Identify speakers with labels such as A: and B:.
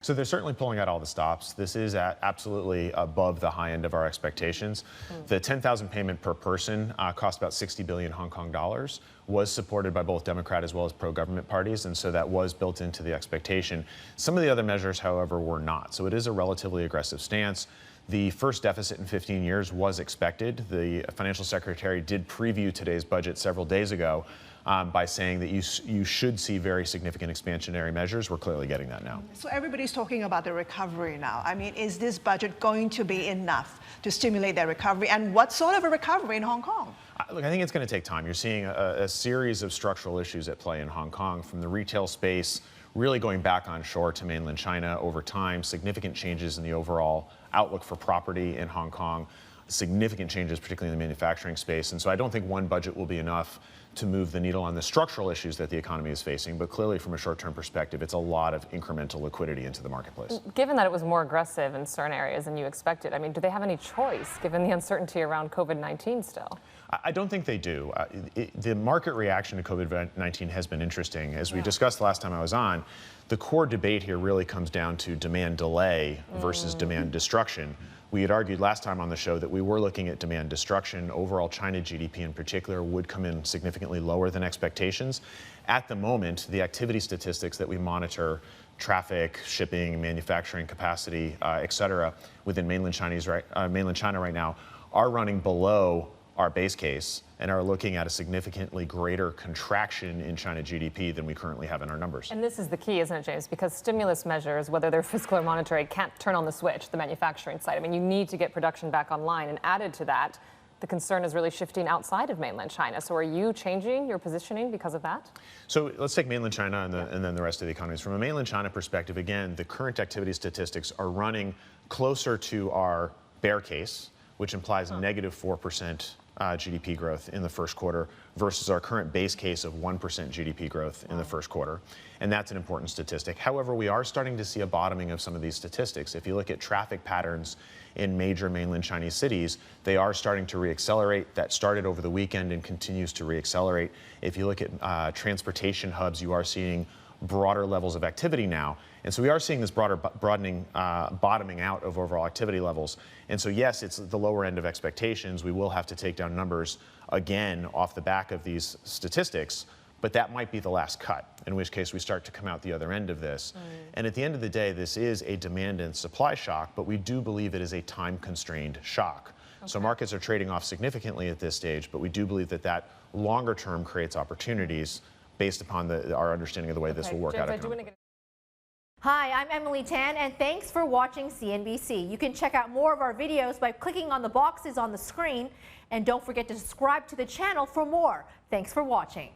A: So they're certainly pulling out all the stops. This is absolutely above the high end of our expectations. The 10,000 payment per person cost about 60 billion Hong Kong dollars, was supported by both Democrat as well as pro-government parties, and so that was built into the expectation. Some of the other measures, however, were not. So it is a relatively aggressive stance. The first deficit in 15 years was expected. The financial secretary did preview today's budget several days ago by saying that you should see very significant expansionary measures. We're clearly getting that now.
B: So everybody's talking about the recovery now. I mean, is this budget going to be enough to stimulate that recovery? And what sort of a recovery in Hong Kong?
A: Look, I think it's going to take time. You're seeing a series of structural issues at play in Hong Kong, from the retail space really going back on shore to mainland China over time, significant changes in the overall outlook for property in Hong Kong, significant changes, particularly in the manufacturing space. And so I don't think one budget will be enough to move the needle on the structural issues that the economy is facing. But clearly, from a short-term perspective, it's a lot of incremental liquidity into the marketplace.
C: Given that it was more aggressive in certain areas than you expected, I mean, do they have any choice, given the uncertainty around COVID-19 still?
A: I don't think they do. The market reaction to COVID-19 has been interesting. As we discussed last time I was on, the core debate here really comes down to demand delay versus demand destruction. We had argued last time on the show that we were looking at demand destruction. Overall, China GDP in particular would come in significantly lower than expectations. At the moment, the activity statistics that we monitor, traffic, shipping, manufacturing capacity, et cetera, within mainland China right now, are running below our base case and are looking at a significantly greater contraction in China GDP than we currently have in our numbers.
C: And this is the key, isn't it, James? Because stimulus measures, whether they're fiscal or monetary, can't turn on the switch, the manufacturing side. I mean, you need to get production back online. And added to that, the concern is really shifting outside of mainland China. So are you changing your positioning because of that?
A: So let's take mainland China and then the rest of the economies. From a mainland China perspective, again, the current activity statistics are running closer to our bear case, which implies negative 4% GDP growth in the first quarter versus our current base case of 1% GDP growth in the first quarter. And that's an important statistic. However, we are starting to see a bottoming of some of these statistics. If you look at traffic patterns in major mainland Chinese cities, they are starting to reaccelerate. That started over the weekend and continues to reaccelerate. If you look at transportation hubs, you are seeing broader levels of activity now. And so we are seeing this bottoming out of overall activity levels. And so, yes, it's the lower end of expectations. We will have to take down numbers again off the back of these statistics, but that might be the last cut, in which case we start to come out the other end of this. And at the end of the day, this is a demand and supply shock, but we do believe it is a time-constrained shock. So markets are trading off significantly at this stage, but we do believe that that longer term creates opportunities based upon our understanding of the way this will work out economically.
D: Hi, I'm Emily Tan, and thanks for watching CNBC. You can check out more of our videos by clicking on the boxes on the screen, and don't forget to subscribe to the channel for more. Thanks for watching.